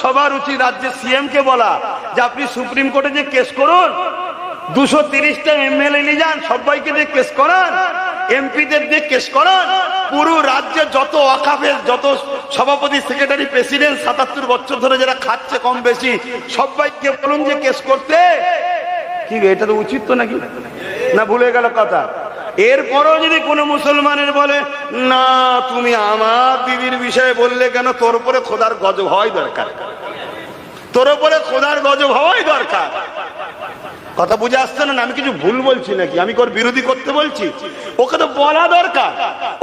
সবার উচিত রাজ্যের সিএম কে বলা যে আপনি সুপ্রিম কোর্টে যে কেস করুন, 230টা এমএলএ নিয়ে যান, সবাইকে দিয়ে কেস করান, এমপিদের দিয়ে কেস করান, পুরো রাজ্যে যত ওয়াকাফের যত সভাপতি সেক্রেটারি প্রেসিডেন্ট 77 বছর ধরে যারা খাচ্ছে কম বেশি সবাইকে বলুন যে কেস করতে। কি এটা তো উচিত তো নাকি? না ভুলে গেল কথা? এরপরও যদি কোনো মুসলমানের বলে না তুমি আমার দিদির বিষয়ে বললে কেন, তোর উপরে খোদার গজব হওয়াই দরকার, তোর উপরে খোদার গজব হওয়াই দরকার। কথা বুঝে আসছে না? আমি কিছু ভুল বলছি নাকি? আমি ওর বিরোধী করতে বলছি? ওকে তো বলা দরকার।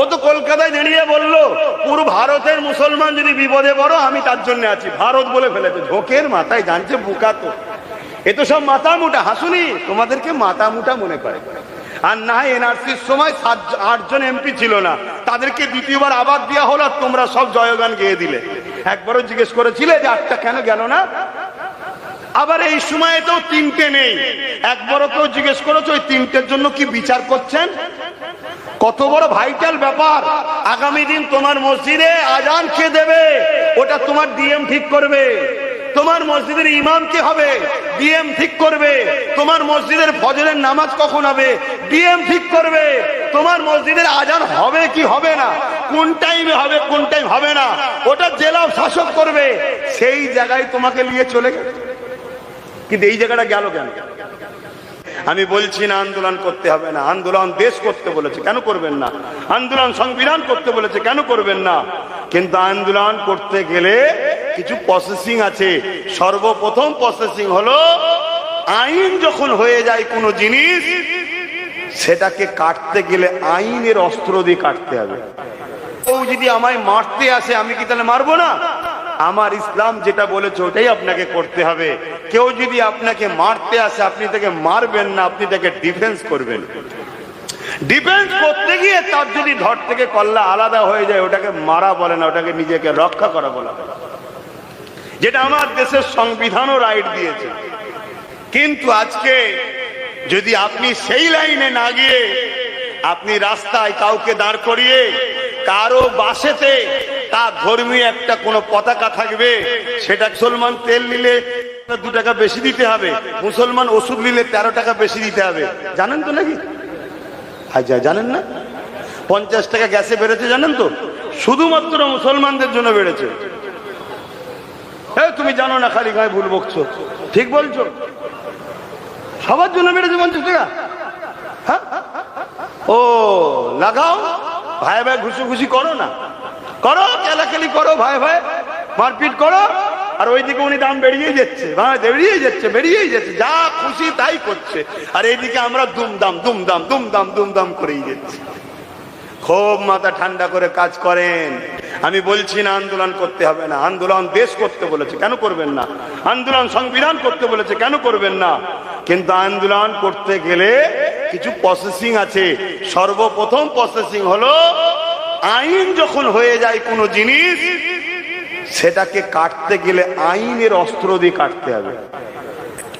ও তো কলকাতায় দাঁড়িয়ে বললো পুরো ভারতের মুসলমান যদি বিপদে পড়ো আমি তার জন্য আছি। ভারত বলে ফেলেছে, ঝোঁকের মাথায় জানছে বুকা। তো এ তো সব মাথা মুটা। হাসুনি তোমাদেরকে মাথা মুটা মনে করে। আর না এনআরসির সময় 8 জন এমপি ছিল না, তাদেরকে দ্বিতীয়বার আবার দেওয়া হলো, তোমরা সব জয়গান গেয়ে দিলে। একবারও জিজ্ঞেস করেছিলে যে 8টা কেন গেল না? আবার এই সময়ে তো 3টে নেই, একবারও কেউ জিজ্ঞেস করেছো ওই 3টের জন্য কি বিচার করছেন? কত বড় ভাইটাল ব্যাপার। আগামী দিন তোমার মসজিদে আজান কে দেবে ওটা তোমার ডিএম ঠিক করবে। তোমার মসজিদের ইমাম কে হবে ডিএম ঠিক করবে। তোমার মসজিদের ফজরের নামাজ কখন হবে ডিএম ঠিক করবে। তোমার মসজিদের আজান হবে কি হবে না, কোন টাইমে হবে কোন টাইম হবে না, ওটা জেলা শাসক করবে। সেই জায়গায় তোমাকে নিয়ে চলে গেছে, কিন্তু এই জায়গাটা গেল কেন? আমি বলছি না আন্দোলন করতে হবে না, আন্দোলন দেশ করতে বলেছে কেন করবেন না, আন্দোলন সংবিধান করতে বলেছে কেন করবেন না, কিন্তু আন্দোলন করতে গেলে কিছু প্রসেসিং আছে। সর্বপ্রথম প্রসেসিং হলো আইন যখন হয়ে যায় কোনো জিনিস সেটাকে কাটতে গেলে আইনের অস্ত্র দিয়ে কাটতে হবে। ও যদি আমায় মারতে আসে আমি কি তাহলে মারবো না? আমার ইসলাম যেটা বলেছে ওটাই আপনাকে করতে হবে। কেউ যদি আপনাকে মারতে আসে আপনি তাকে মারবেন না, আপনি তাকে ডিফেন্স করবেন। ডিফেন্স করতে গিয়ে তার যদি ধর থেকে কল্লা আলাদা হয়ে যায় ওটাকে মারা বলে না, ওটাকে নিজেকে রক্ষা করা বলা, যেটা আমার দেশের সংবিধানও রাইট দিয়েছে। কিন্তু আজকে যদি আপনি সেই লাইনে না গিয়ে আপনি রাস্তায় কাউকে দাঁড় করিয়ে কারো বাসেতে তার ধর্মীয় একটা কোনো পতাকা থাকবে, সেটা মুসলমান তেল নিলে 2 টাকা বেশি দিতে হবে, মুসলমান ওষুধ নিলে 13 টাকা বেশি দিতে হবে, জানেন তো নাকি? আচ্ছা জানেন না? 50 টাকা গ্যাসে বেড়েছে জানেন তো? শুধুমাত্র মুসলমানদের জন্য বেড়েছে। তুমি জানো না, খালি গায়ে ভুল বকছো। ঠিক বলছো, সবার জন্য বেড়েছে 50 টাকা। হ্যাঁ ও লাগাও, ভাই ভাই ঘুষি করো না, করো কেলাকেলি করো, ভাই ভাই মারপিট করো, আর ওইদিকে উনি দাম বেরিয়ে যাচ্ছে, বেরিয়েই যাচ্ছে, যা খুশি তাই করছে, আর এইদিকে আমরা দুমদাম করেই যাচ্ছি। খুব মাথা ঠান্ডা করে কাজ করেন। আমি বলছি না আন্দোলন করতে হবে না, আন্দোলন দেশ করতে বলেছে কেন করবেন না, আন্দোলন সংবিধান করতে বলেছে কেন করবেন না, কিন্তু আন্দোলন করতে গেলে কিছু প্রসেসিং আছে। সর্বপ্রথম প্রসেসিং হলো আইন যখন হয়ে যায় কোনো জিনিস সেটাকে কাটতে গেলে আইনের অস্ত্র দিয়ে কাটতে হবে,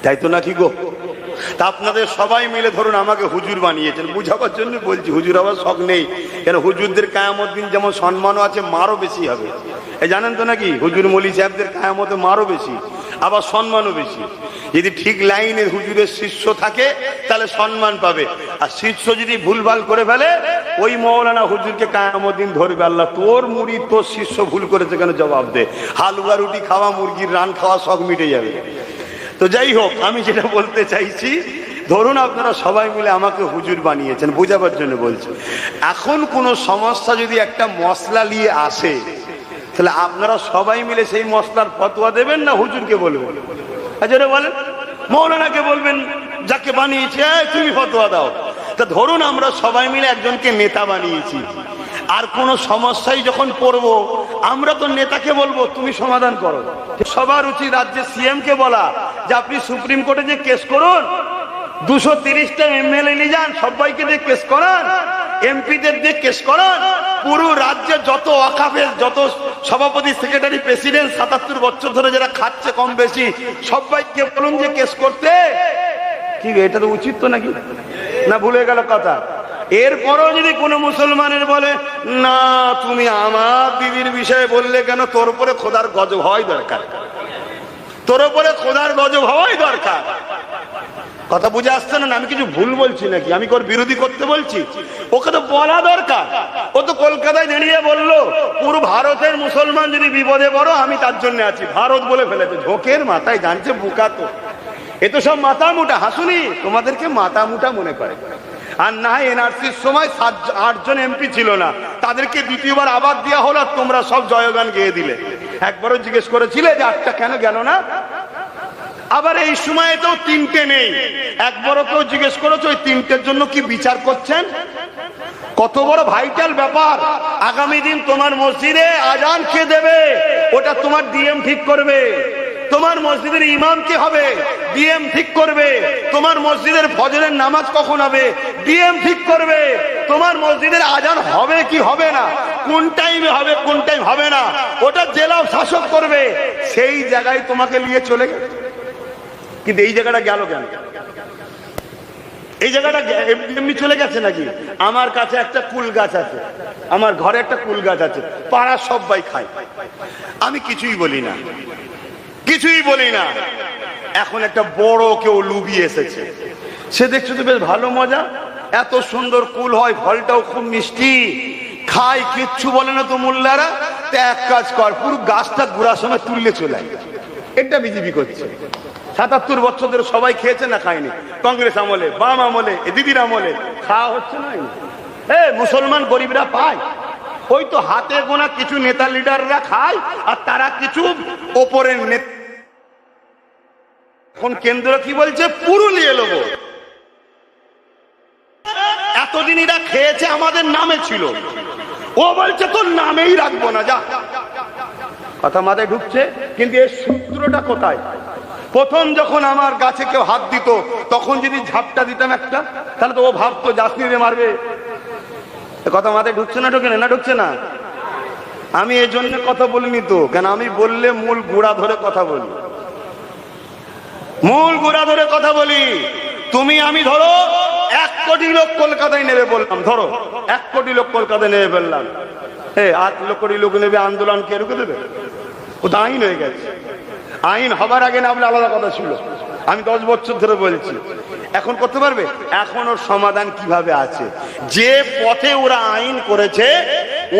তাই তো নাকি গো? তা আপনাদের সবাই মিলে ধরুন আমাকে হুজুর বানিয়েছেন, বুঝাবার জন্য বলছি, হুজুর আবার শখ নেই, কেন হুজুরদের কিয়ামত দিন যেমন সম্মানও আছে মারও বেশি হবে, এই জানেন তো নাকি? হুজুর মৌলী সাহেবদের কিয়ামতে মারও বেশি, আবার সম্মানও বেশি। যদি ঠিক লাইনের হুজুরের শিষ্য থাকে তাহলে সম্মান পাবে, আর শিষ্য যদি ভুলভাল করে ফেলে ওই মৌলানা হুজুরকে কিয়ামত দিন ধরবে আল্লাহ, তোর মুরিদ তোর শিষ্য ভুল করেছে কেন জবাব দে, হালুয়া রুটি খাওয়া মুরগির রান খাওয়া শখ মিটে যাবে। তো যাই হোক, আমি যেটা বলতে চাইছি, ধরুন আপনারা সবাই মিলে আমাকে হুজুর বানিয়েছেন, বোঝাবার জন্য বলছি। এখন কোনো সমস্যা যদি একটা মশলা নিয়ে আসে তাহলে আপনারা সবাই মিলে সেই মশলার ফতোয়া দেবেন না হুজুরকে বলবেন? আচ্ছা বলেন, মৌলানাকে বলবেন যাকে বানিয়েছে তুমি ফতোয়া দাও। তা ধরুন আমরা সবাই মিলে একজনকে নেতা বানিয়েছি, আর কোন সমস্যায় যখন পড়বো আমরা তো নেতাকে বলবো তুমি সমাধান করো। সবার উচিত রাজ্যের সিএম কে বলা যে আপনি সুপ্রিম কোর্টে যে কেস করুন, 230টা এমএলএ নিয়ে যান, সবাইকে দিয়ে কেস করান, এমপিদের দিয়ে কেস করান, পুরো রাজ্যে যত ওয়াকাফের যত সভাপতি সেক্রেটারি প্রেসিডেন্ট 77 বছর ধরে যারা খাচ্ছে কম বেশি সবাইকে বলুন যে কেস করতে। কি এটা তো উচিত তো নাকি? না ভুলে গেল কথা? এরপরও যদি কোনো মুসলমানের বলে না তুমি আমার দিদির বিষয়ে বললে কেন, তোর উপরে খোদার গজব হওয়াই দরকার, তোর উপরে খোদার গজব হওয়াই দরকার। কথা বুঝে আসছে না? আমি কিছু ভুল বলছি নাকি? আমি ওর বিরোধী করতে বলছি? ওকে তো বলা দরকার। ও তো কলকাতায় দাঁড়িয়ে বললো পুরো ভারতের মুসলমান যদি বিপদে পড়ো আমি তার জন্য আছি। ভারত বলে ফেলেছে, ঝোঁকের মাথায় জানছে বোকা তো। এ তো সব মাথা মুটা। হাসুনি তোমাদেরকে মাথা মুটা মনে করে। আর না এনআরসির সময় 8 জন এমপি ছিল না, তাদেরকে দ্বিতীয়বার আবার দেওয়া হলো, তোমরা সব জয়গান গেয়ে দিলে। একবারও জিজ্ঞেস করেছিলে যে 8টা কেন গেল না? আবার এই সময়ে তো 3টে নেই, একবারও কেউ জিজ্ঞেস করেছো ওই 3টের জন্য কি বিচার করছেন? কত বড় ভাইটাল ব্যাপার। আগামী দিন তোমার মসজিদে আজান কে দেবে ওটা তোমার ডিএম ঠিক করবে। তোমার মসজিদের ইমাম কে হবে ডিএম ঠিক করবে। তোমার মসজিদের ফজরের নামাজ কখন হবে ডিএম ঠিক করবে। তোমার মসজিদের আজান হবে কি হবে না, কোন টাইমে হবে কোন টাইম হবে না, ওটা জেলা শাসক করবে। সেই জায়গায় তোমাকে নিয়ে চলে গেল। কিন্তু এই জায়গাটা গেল কেন? এই জায়গাটা এমনি চলে গেছে নাকি? আমার কাছে একটা কুল গাছ আছে, আমার ঘরে একটা কুল গাছ আছে, পাড়ার সবাই খায়, আমি কিছুই বলি না, কিছুই বলি না। এখন একটা বড় কেউ লুবিয়ে এসেছে, সে দেখছো তো বেশ ভালো মজা, এত সুন্দর কুল হয়, ফলটাও খুব মিষ্টি, খায়, কিচ্ছু বলে না তো মোল্লারা। তো এক কাজ কর, পুরো গাছটা ঘোরার সময় তুললে চলে আয়। এটা বিজেপি করছে। ৭৭ বছর ধরে সবাই খেয়েছে না খায়নি? কংগ্রেস আমলে, বাম আমলে, দিদির আমলে খাওয়া হচ্ছে না। মুসলমান গরিবরা পায়, ওই তো হাতে গোনা কিছু নেতা লিডাররা খায়, আর তারা কিছু ওপরের নেতা। এখন কেন্দ্র কি বলছে? পুরুলিয়ে নেবো। এতদিন এরা খেয়েছে আমাদের নামে ছিল, ও বলছে তোর নামেই রাখবো না, যা। কথা মাথায় ঢুকছে? কিন্তু এর সূত্রটা কোথায়? প্রথম যখন আমার গাছে কেউ হাত দিত, তখন যদি ঝাপটা দিতাম একটা, তাহলে তো ও ভাবতো জাসনি রে মারবে। কথা মাথায় ঢুকছে না? ঢুকে না? ঢুকছে না? আমি এই জন্য কথা বলিনি তো, কেন আমি বললে মূল গোড়া ধরে কথা বলি, মূল গোড়া ধরে কথা বলি। তুমি আমি ধরো 1 কোটি লোক কলকাতায় নেবে বললাম, ধরো 1 কোটি লোক কলকাতায় নেবে বললাম, 8 কোটি লোক নেবে, আন্দোলন কে রুখে দেবে? ও তো আইন হয়ে গেছে। আইন হবার আগে না বলে আলাদা কথা ছিল। আমি 10 বছর ধরে বলছি, এখন করতে পারবে? এখন ওর সমাধান কিভাবে আছে? যে পথে ওরা আইন করেছে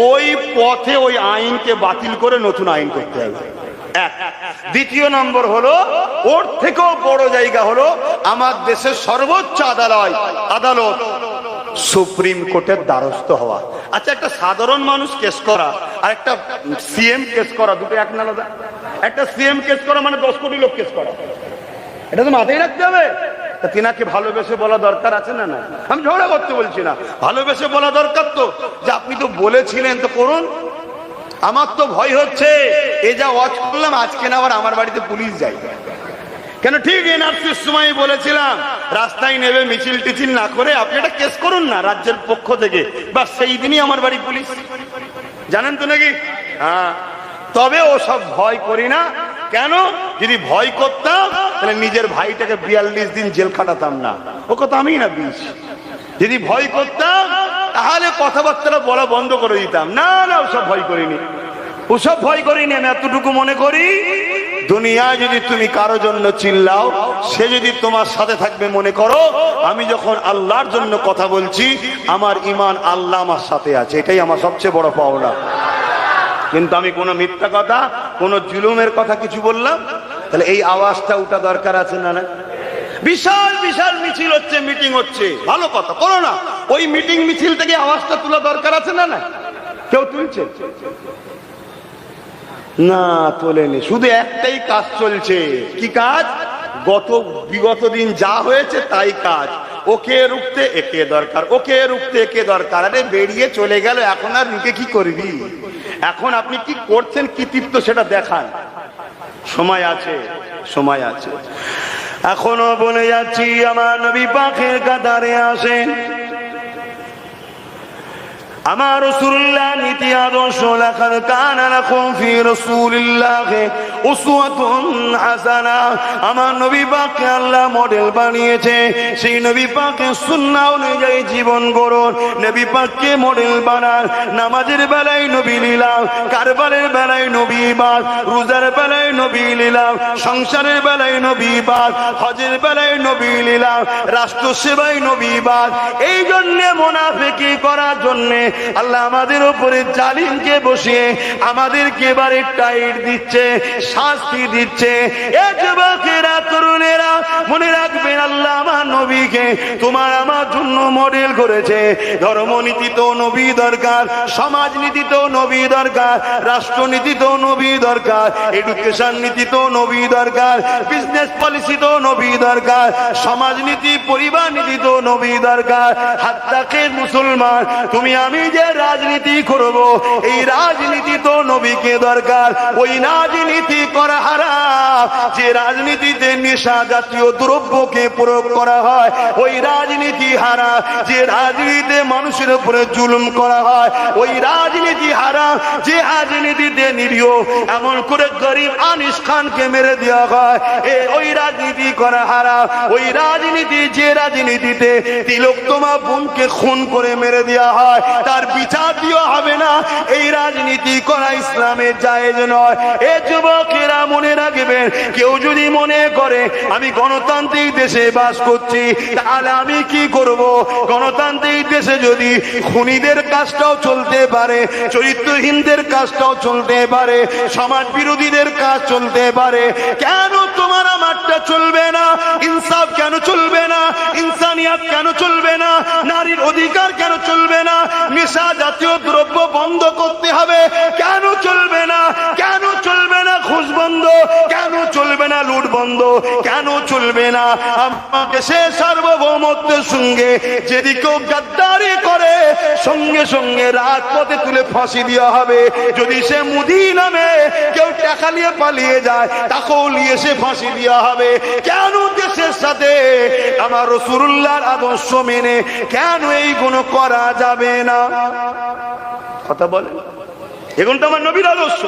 ওই পথে ওই আইনকে বাতিল করে নতুন আইন করতে হবে। দ্বিতীয় নম্বর হলো, ওর থেকেও বড় জায়গা হলো আমার দেশের সর্বোচ্চ আদালত সুপ্রিম কোর্টের দ্বারস্থ হওয়া। আচ্ছা, একটা সাধারণ মানুষ কেস করা আর একটা সিএম কেস করা, দুটো এক না আলাদা? একটা সিএম কেস করা মানে 10 কোটি লোক কেস করা, এটা তো মাথায় রাখতে হবে। তা তিনাকে ভালোবেসে বলা দরকার আছে না? না, আমি ঝগড়া করতে বলছি না, ভালোবেসে বলা দরকার তো, যে আপনি তো বলেছিলেন তো করুন। আমার তো ভয় হচ্ছে এ যা ওয়াচ করলাম, আজকে না আবার আমার বাড়িতে পুলিশ যায়। কেন? ঠিক এনআরসির সময় বলেছিলাম রাস্তায় নেবে মিছিল টিছিল না করে আপনি একটা কেস করুন না রাজ্যের পক্ষ থেকে, বা সেই দিনই আমার বাড়ি পুলিশ। জানেন তো নাকি? হ্যাঁ। তবে ও সব ভয় করি না। কেন? যদি ভয় করতাম তাহলে নিজের ভাইটাকে 42 দিন জেল খাটাতাম না, ও কথা আমি না 20। যদি ভয় করতাম তাহলে কথাবার্তা বলা বন্ধ করে দিতাম। না না, ওসব ভয় করিনি, ওসব ভয় করিনি। আমি এতটুকু মনে করি, দুনিয়ায় যদি তুমি কারো জন্য চিল্লাও, সে যদি তোমার সাথে থাকবে, মনে করো আমি যখন আল্লাহর জন্য কথা বলছি, আমার ঈমান আল্লাহ আমার সাথে আছে, এটাই আমার সবচেয়ে বড় পাওনা। কিন্তু আমি কোনো মিথ্যা কথা, কোনো জুলুমের কথা কিছু বললাম, তাহলে এই আওয়াজটা ওটা দরকার আছে না? না, বিশাল বিশাল মিছিল হচ্ছে, মিটিং হচ্ছে, ভালো কথা, করো না। ওই মিটিং মিছিল থেকে আওয়াজটা তোলা দরকার আছে না? না, কেউ তুলছে না, তোলেনি। শুধু একটাই কাজ চলছে। কি কাজ? বিগত দিন যা হয়েছে তাই কাজ। ওকে রুখতে একে দরকার, ওকে রুখতে একে দরকার। আরে বেরিয়ে চলে গেল, এখন আর রুখে কি করবি? এখন আপনি কি করছেন, কি তৃপ্ত সেটা দেখান। সময় আছে, সময় আছে। এখনো বলে যাচ্ছি, আমার নবী পাকের কাতারে আসেন। আমার রাসূলুল্লাহ নীতি আদর্শ লাকাদ কানা লাকুম ফি রাসূলিল্লাহি উসওয়াতুন হাসানাহ। আমার নবী পাককে আল্লাহ মডেল বানিয়েছে, সেই নবী পাকের সুন্নাহ অনুযায়ী জীবন গড়ুন। নবী পাককে মডেল বানান। নামাজের বেলায় নবী লীলাম, কারবারের বেলায় নবী বাদ, রোজার বেলায় নবী লীলাম, সংসারের বেলায় নবী বাদ, হজের বেলায় নবী লীলাম, রাষ্ট্র সেবায় নবী বাদ। এই জন্য মুনাফিকি করার জন্য আল্লাহ আমাদের উপরে জালিমকে বসিয়ে আমাদেরকে এবারে টাইট দিচ্ছে, শাস্তি দিচ্ছে। এ যুবকেরা, তরুণেরা, মনে রাখবেন আল্লাহ আমার নবীকে তোমার আমার জন্য মডেল করেছে। ধর্মনীতি তো নবী দরকার, সমাজনীতি তো নবী দরকার, রাষ্ট্রনীতি তো নবী দরকার, এডুকেশন নীতি তো নবী দরকার, বিজনেস পলিসি তো নবী দরকার, সমাজনীতি পরিবার নীতি তো নবী দরকার। হাত্তাকে মুসলমান, তুমি আমি যে রাজনীতি করব, এই রাজনীতি তো নবীকে দরকার। ওই রাজনীতি করা হারাম যে রাজনীতিতে নেশা জাতীয় দ্রব্যকে প্রয়োগ করা হয়, ওই রাজনীতি হারাম যে রাজনীতিতে মানুষের উপরে জুলুম করা হয়, ওই রাজনীতি হারাম যে রাজনীতিতে নিরীহ এমন করে গরিব আনিস খানকে মেরে দেওয়া হয়, ওই রাজনীতি করা হারাম। ওই রাজনীতি যে রাজনীতিতে তিলোত্তমা বোনকে খুন করে মেরে দেওয়া হয়, তার বিচার দেওয়া হবে না, এই রাজনীতি করা ইসলামের জায়েজ নয়। এ যুবকেরা মনে রাখবেন, কেউ যদি মনে করে আমি গণতান্ত্রিক দেশে বাস করছি, তাহলে আমি কি করব? গণতান্ত্রিক দেশে যদি খুনিদের কাজটাও চলতে পারে, চরিত্রহীনদের কাজটাও চলতে পারে, সমাজ বিরোধীদের কাজ চলতে পারে, কেন তোমার আমারটা চলবে না? ইনসাফ কেন চলবে না? ইনসানিয়াত কেন চলবে না? নারীর অধিকার কেন চলবে না? নেশা জাতীয় দ্রব্য বন্ধ করতে হবে, কেন চলবে না? কেন চলবে না ঘুষ বন্ধ? কেন চলবে না লুট বন্ধ? কেন চলবে না? আমাকে সে সার্বভৌমত্বের সঙ্গে যদি কেউ গাদ্দারি করে, সঙ্গে সঙ্গে রাজপথে তুলে ফাঁসি দেওয়া হবে। যদি সে মুদি নামে কেউ টাকা নিয়ে পালিয়ে যায়, তাকেও নিয়ে সে ফাঁসি দেওয়া হবে। কেন দেশের সাথে আমার রাসূলুল্লাহর আদর্শ মেনে কেন এইগুলো করা যাবে না? কথা বলে, এখন তো আমার নবীর আদর্শ।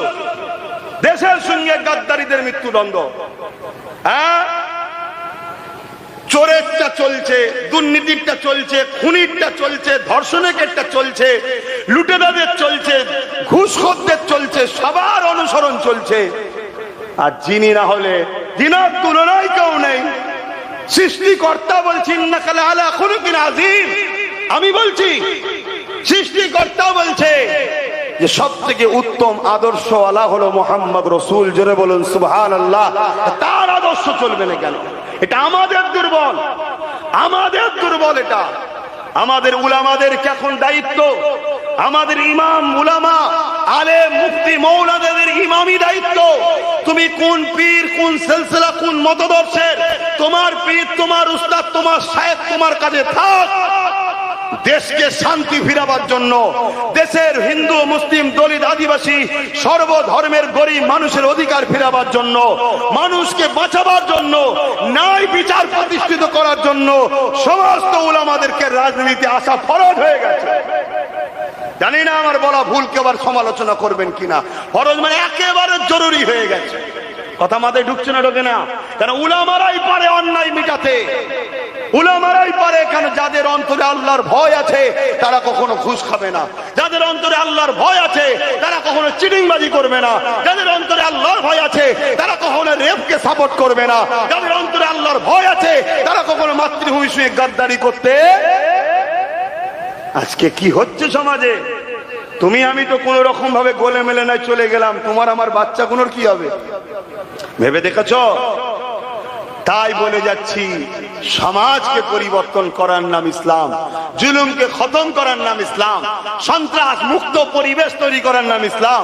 দেশের সঙ্গে গাদ্দারিদের মৃত্যুদণ্ড, হ্যাঁ, চোরেরটা চলছে, দুর্নীতিরটা চলছে, খুনিরটা চলছে, ধর্ষণেরটা চলছে, লুটেরাদের চলছে, ঘুষখোরদের চলছে, সবার অনুসরণ চলছে। আর যিনি না হলে যিনার তুলনায় কেউ নেই। সৃষ্টিকর্তা বলছি ইন্নাকা লাআলা খুলুকিন আযীম। আমি বলছি সৃষ্টিকর্তা বলছে যে সব থেকে উত্তম আদর্শওয়ালা হলো মুহাম্মদ রাসূল। জোরে বলুন সুবহানাল্লাহ। তার আদর্শ চলবে না কেন? এটা আমাদের দুর্বল, আমাদের দুর্বল। এটা আমাদের উলামাদের এখন দায়িত্ব, আমাদের ইমাম উলামা আলেম মুফতি মৌলানাদের ইমামি দায়িত্ব। তুমি কোন পীর, কোন সিলসিলা, কোন মতদর্শের, তোমার পীর, তোমার উস্তাদ, তোমার শায়েখ তোমার কাছে থাক। দেশকে শান্তি ফিরাবার জন্য, দেশের হিন্দু মুসলিম দলিত আদিবাসী সর্বধর্মের গরিব মানুষের অধিকার ফিরাবার জন্য, মানুষকে বাঁচাবার জন্য, ন্যায় বিচার প্রতিষ্ঠিত করার জন্য সমস্ত উলামাদেরকে রাজনীতি আসা ফরজ হয়ে গেছে। জানি না আমার বলা ভুল, কেউ আবার সমালোচনা করবেন কিনা। ফরজ মানে একেবারে জরুরি হয়ে গেছে। কথা মাথায় ঢুকছে না, ঢোকে না? কারণ উলামারাই পারে অন্যায় মিটাতে, উলামারাই পারে। কেন? যাদের অন্তরে আল্লাহর ভয় আছে তারা কখনো ঘুষ খাবে না, যাদের অন্তরে আল্লাহর ভয় আছে তারা কখনো চিটিংবাজি করবে না, যাদের অন্তরে আল্লাহর ভয় আছে তারা কখনো রেপকে সাপোর্ট করবে না, যাদের অন্তরে আল্লাহর ভয় আছে তারা কখনো মাতৃভূমি শুয়ে গাদ্দারি করতে। আজকে কি হচ্ছে সমাজে? তুমি আমি তো কোন রকম ভাবে গোলে মেলে নাই চলে গেলাম, তোমার আমার বাচ্চাগুলোর কি হবে ভেবে দেখেছ? তাই বলে যাচ্ছি, সমাজকে পরিবর্তন করার নাম ইসলাম, জুলুমকে খতম করার নাম ইসলাম, সন্ত্রাস মুক্ত পরিবেশ তৈরি করার নাম ইসলাম,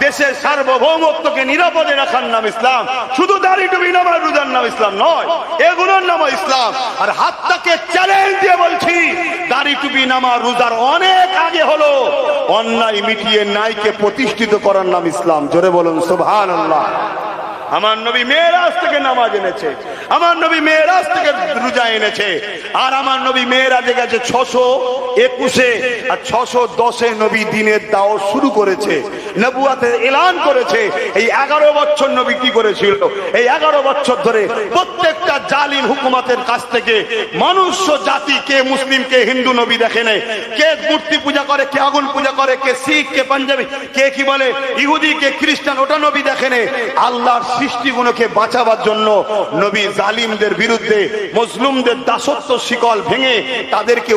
দেশের সার্বভৌমত্বকে নিরাপদে রাখার নাম ইসলাম। শুধু দাড়ি টুপি নামার রোজার নাম ইসলাম নয়, এগুলোর নাম ইসলাম। আর হাতটাকে চ্যালেঞ্জ দিয়ে বলছি, দাড়ি টুপি নামার রোজার অনেক আগে হলো অন্যায় মিটিয়ে ন্যায়কে প্রতিষ্ঠিত করার নাম ইসলাম। জোরে বলুন সুবহানাল্লাহ। আমার নবী মেরাজ থেকে নামাজ এনেছে, আমার নবী মেরাজ থেকে রোজা এনেছে, আর আমার নবী মেরাজে গেছে 621 আর 610 নবী দিনের দাওয়াত শুরু করেছে, নবুয়াতের এলান করেছে। এই 11 বছর নবী কি করেছিল? এই 11 বছর ধরে প্রত্যেকটা জালিম হুকুমতের কাছ থেকে মানুষ জাতি, কে মুসলিম কে হিন্দু নবী দেখে নেই, কে মূর্তি পূজা করে, কে আগুন পূজা করে, কে শিখ, কে পাঞ্জাবি, কে কি বলে ইহুদি, কে খ্রিস্টান, ওটা নবী দেখে নেই। আল্লাহর সৃষ্টিগুলোকে বাঁচাবার জন্য নবী জালিমদের বিরুদ্ধে, মজলুমদের দাসত্ব শিকল ভেঙে তাদেরকে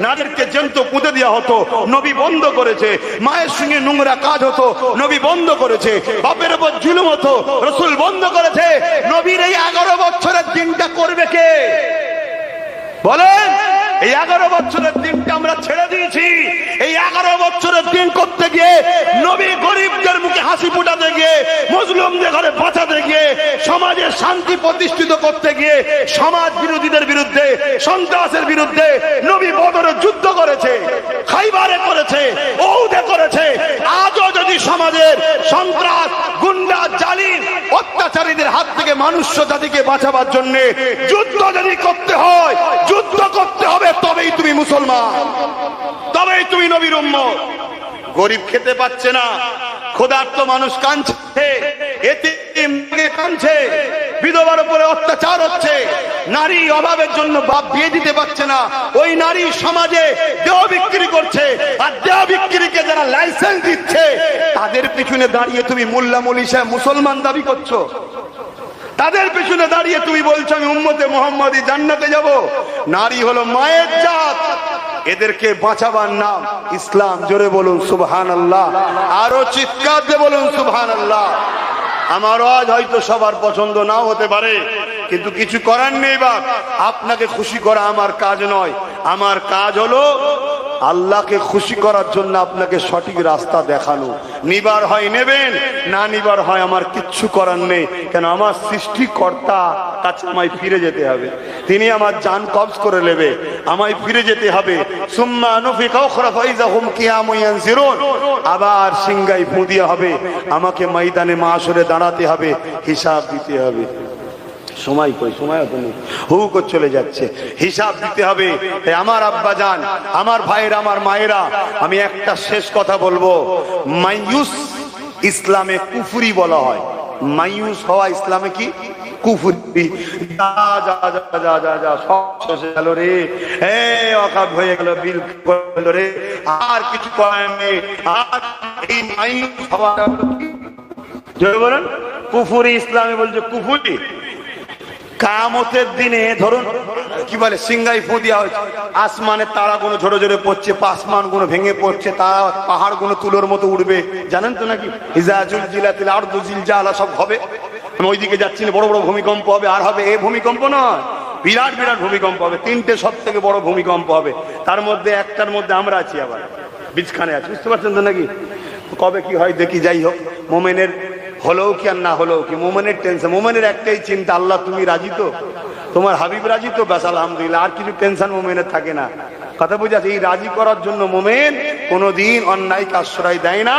নারীদেরকে জ্যান্ত পুঁতে দেওয়া হতো, নবী বন্ধ করেছে। মায়ের সঙ্গে নোংরা কাজ হতো, নবী বন্ধ করেছে। বাপের উপর জুলুম হতো, রাসূল বন্ধ করেছে। নবীর এই 11 বছরের দিনটা করবে কে বলেন? এই 11 বছরের দিনটা আমরা ছেড়ে দিয়েছি। এই 11 বছরের দিন করতে গিয়ে নবী গরিবদের মুখে হাসি ফোটাতে গিয়ে, মজলুমদের ঘরে বাঁচাতে গিয়ে, সমাজের শান্তি প্রতিষ্ঠিত করতে গিয়ে, সমাজ বিরোধীদের বিরুদ্ধে, সন্ত্রাসের বিরুদ্ধে নবী বদরে যুদ্ধ করেছে, খাইবারে করেছে, ওহুদে করেছে। আজও যদি সমাজের সন্ত্রাস, গুন্ডা, জালিম, অত্যাচারীদের হাত থেকে মানুষ জাতিকে বাঁচাবার জন্য যুদ্ধ যদি করতে হয়, যুদ্ধ করতে হবে, তবেই তুমি মুসলমান, তবেই তুমি নবীর উম্মত। গরিব খেতে পাচ্ছে না, ক্ষুধার্ত মানুষ কাঁদছে, এতিম কাঁদছে, বিধবার উপরে অত্যাচার হচ্ছে, নারী অভাবের জন্য বাপ বিয়ে দিতে পারছে না, ওই নারী সমাজে দেহ বিক্রি করছে। আর দেহ বিক্রিকে যারা লাইসেন্স দিচ্ছে, তাদের পিছনে দাঁড়িয়ে তুমি মোল্লা মৌলভী মুসলমান দাবি করছো। তাদের পিছনে দাঁড়িয়ে তুমি বলছো আমি উম্মতে মুহাম্মাদি জান্নাতে যাব। নারী হলো মায়ের জাত, এদেরকে বাঁচাবার নাম ইসলাম। জোরে বলুন সুবহানাল্লাহ, আরো চিৎকার দিয়ে বলুন সুবহানাল্লাহ। আমার আজ হয়তো সবার পছন্দ নাও হতে পারে, কিন্তু কিছু করার নেই। বাপ, আপনাকে খুশি করা আমার কাজ নয়। আমার কাজ হলো আল্লাহকে খুশি করার জন্য আপনাকে সঠিক রাস্তা দেখানো। নিবার হয় নেবেন, না নিবার হয় আমার কিচ্ছু করার নেই। কেন? আমার সৃষ্টিকর্তা কাছে আমায় ফিরে যেতে হবে। তিনি আমার জান কবজ করে নেবে, আমায় ফিরে যেতে হবে। সুম্মা নুফিকা উখরা ফাইযা হুম কিয়ামুন ইয়ানজিরুন, আবার সিংগাই ফু দিয়ে হবে, আমাকে ময়দানে মাশরে দাঁড়াতে হবে, হিসাব দিতে হবে। সময় কই? সময় তো নেই, হু করে চলে যাচ্ছে। হিসাব দিতে হবে। আমার আব্বা জান, আমার ভাইয়েরা, আমার মায়েরা, আমি একটা শেষ কথা বলবো। মাইয়ুস ইসলামে কুফরি বলা হয়। মাইয়ুস হওয়া ইসলামে কি? কুফরি। যা যা যা যা যা যা সব শেষ গেল রে, অকাব হয়ে গেল, বিল করল রে, আর কিছু করার নেই। আর এই মাইয়ুস হওয়াটা জয় বলেন কুফরি। ইসলামে বলছে কুফরি। কিয়ামতের দিনে ধরুন কি বলে সিংগাই ফু দেওয়া হয়েছে, আসমানের তারা গুলো ঝরে ঝরে পড়ছে, আসমান গুলো ভেঙে পড়ছে, তারা পাহাড় গুলো তুলোর মতো উঠবে, জানেন তো নাকি? ইজা জুলজিলাতিল আরদু জিলজালা সব হবে। আমি ওইদিকে যাচ্ছি না, বড় বড় ভূমিকম্প হবে। আর হবে এই ভূমিকম্প নয়, বিরাট বিরাট ভূমিকম্প হবে। 3টে সব থেকে বড় ভূমিকম্প হবে। তার মধ্যে একটার মধ্যে আমরা আছি, আবার বীজখানে আছি, বুঝতে পারছেন তো নাকি? কবে কি হয় দেখি। যাই হোক, মোমেনের হলেও কি আর না হলেও কি, মোমেনের টেনশন, মোমেনের একটাই চিন্তা, আল্লাহ তুমি রাজি তো, তোমার হাবিব রাজি তো, ব্যাস আলহামদুলিল্লাহ। আর কিছু টেনশন মোমেনের থাকে না। কথা বুঝাচ্ছে? এই রাজি করার জন্য মোমেন কোনোদিন অন্যায়কে আশ্রয় দেয় না,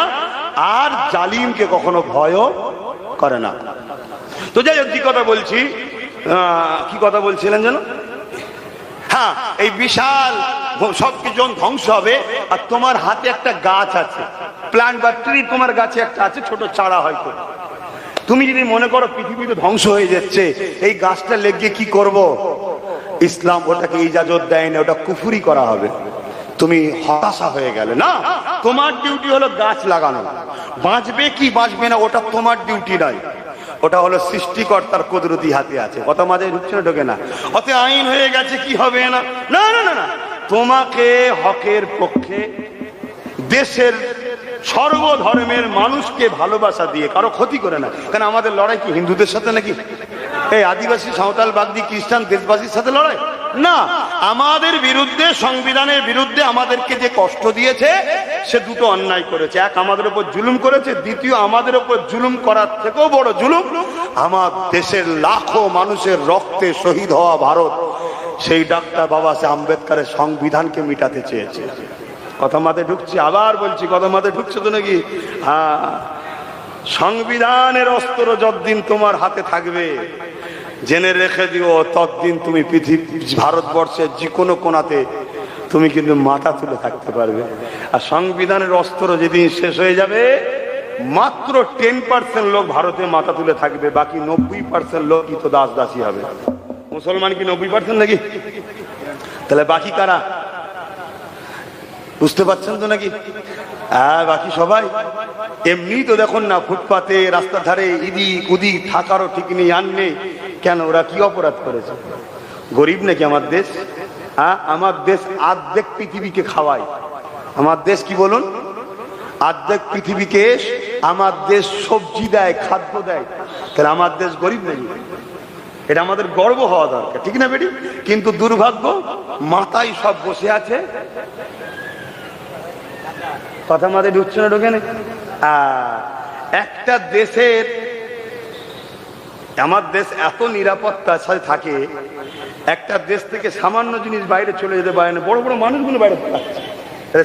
আর জালিমকে কখনো ভয়ও করে না। তো যাই হোক, কি কথা বলছি, কি কথা বলছিলেন যেন? হ্যাঁ, এই বিশাল সবকিছু ধ্বংস হবে, আর তোমার হাতে একটা গাছ আছে, প্লান্ট বা ট্রি তোমার গাছে একটা আছে, ছোট চারা হয়তো। তুমি যদি মনে করো পৃথিবীতে ধ্বংস হয়ে যাচ্ছে, এই গাছটা লেগে কি করব? ইসলাম ওটাকে ইজাজত দেয় না, ওটা কুফরি করা হবে। তুমি হতাশা হয়ে গেলে না, তোমার ডিউটি হলো গাছ লাগানো। বাঁচবে কি বাঁচবে না ওটা তোমার ডিউটি নয়, ওটা হলো সৃষ্টিকর্তার কুদরতি হাতে আছে। কথা মাঝে ঢুকছে না? ঢোকে না। অত আইন হয়ে গেছে কি হবে না, না না না না, তোমাকে হকের পক্ষে দেশের সর্বধর্মের মানুষকে ভালোবাসা দিয়ে, কারো ক্ষতি করে না। কেন আমাদের লড়াই কি হিন্দুদের সাথে নাকি? এই আদিবাসী, সাঁওতাল, বাগদি, খ্রিস্টান দেশবাসীর সাথে লড়াই না। আমাদের বিরুদ্ধে, সংবিধানের বিরুদ্ধে আমাদেরকে যে কষ্ট দিয়েছে, সে দুটো অন্যায় করেছে। এক, আমাদের উপর জুলুম করেছে। দ্বিতীয়, আমাদের উপর জুলুম করার থেকেও বড় জুলুম, আমার দেশের লাখো মানুষের রক্তে শহীদ হওয়া ভারত, সেই ডাক্তার বাবা সাহেব আম্বেদকরের সংবিধানকে মিটাতে চেয়েছে। কথা মাথায় ঢুকছে? আবার বলছি, কথা মাথায় ঢুকছে তো নাকি? হ্যাঁ, সংবিধানের অস্ত্র যতদিন তোমার হাতে থাকবে, জেনে রেখে দিও, ততদিন তুমি পৃথিবী, ভারতবর্ষের যে কোনো কোণাতে তুমি কিন্তু মাথা তুলে থাকতে পারবে। আর সংবিধানের অস্ত্র যেদিন শেষ হয়ে যাবে, মাত্র 10% লোক ভারতে মাথা তুলে থাকবে, বাকি 90% লোক কি তো দাস দাসী হবে। মুসলমান কি 90% নাকি? তাহলে বাকি কারা? বুঝতে পারছেন তো নাকি? হ্যাঁ, বাকি সবাই এমনি তো দেখুন না, ফুটপাতে রাস্তার ধারে ইদিক উদিক থাকারও ঠিক নেই, আর নেই কেন? ওরা কি অপরাধ করেছে? গরিব নাকি আমার দেশ? হ্যাঁ, আমার দেশ অর্ধেক পৃথিবীকে খাওয়ায়। আমার দেশ কি বলুন? অর্ধেক পৃথিবীকে আমার দেশ সবজি দেয়, খাদ্য দেয়। তাহলে আমার দেশ গরিব নাকি? এটা আমাদের গর্ব হওয়া দরকার, ঠিক না বেটি? কিন্তু দুর্ভাগ্য, মাথায় সব বসে আছে। কথা মাথায় ঢুকছে না, ঢোকে না? একটা দেশের, আমার দেশ এত নিরাপত্তার সাথে থাকে, একটা দেশ থেকে সামান্য জিনিস বাইরে চলে যেতে পারে না, বড় বড় মানুষগুলো বাইরে পালাচ্ছে।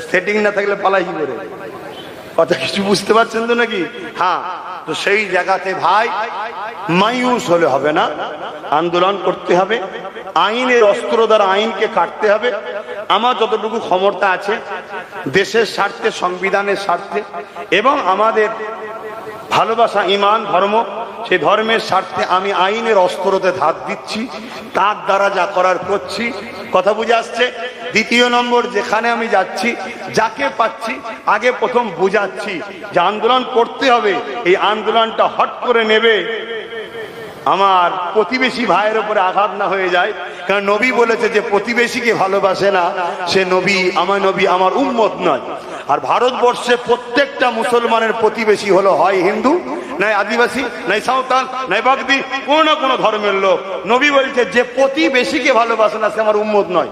সেটিং না থাকলে পালাই কি করে? কথা কিছু বুঝতে পারছেন তো নাকি? হ্যাঁ, তো সেই জায়গাতে ভাই মায়ুস হলে হবে না, আন্দোলন করতে হবে, আইনের অস্ত্র দ্বারা আইনকে কাটতে হবে। আমার যতটুকু ক্ষমতা আছে দেশের স্বার্থে, সংবিধানের স্বার্থে এবং আমাদের ভালোবাসা, ইমান, ধর্ম, সেই ধর্মের স্বার্থে আমি আইনের অস্ত্রতে হাত দিচ্ছি, তার দ্বারা যা করার করছি। কথা বুঝে আসছে? দ্বিতীয় নম্বর, যেখানে আমি যাচ্ছি, যাকে পাচ্ছি, আগে প্রথম বুঝাচ্ছি যে আন্দোলন করতে হবে। এই আন্দোলনটা হট করে নেবে আমার প্রতিবেশী ভাইয়ের উপরে আঘাত না হয়ে যায়। কারণ নবী বলেছে যে প্রতিবেশীকে ভালোবাসে না সে নবী, আমার উম্মত নয়। আর ভারতবর্ষে প্রত্যেকটা মুসলমানের প্রতিবেশী হলো হয় হিন্দু, নাই আদিবাসী, নাই সাঁওতাল, নাই বাগদি, কোনো না কোনো ধর্মের লোক। নবী বলছে যে প্রতিবেশীকে ভালোবাসে না সে আমার উম্মত নয়।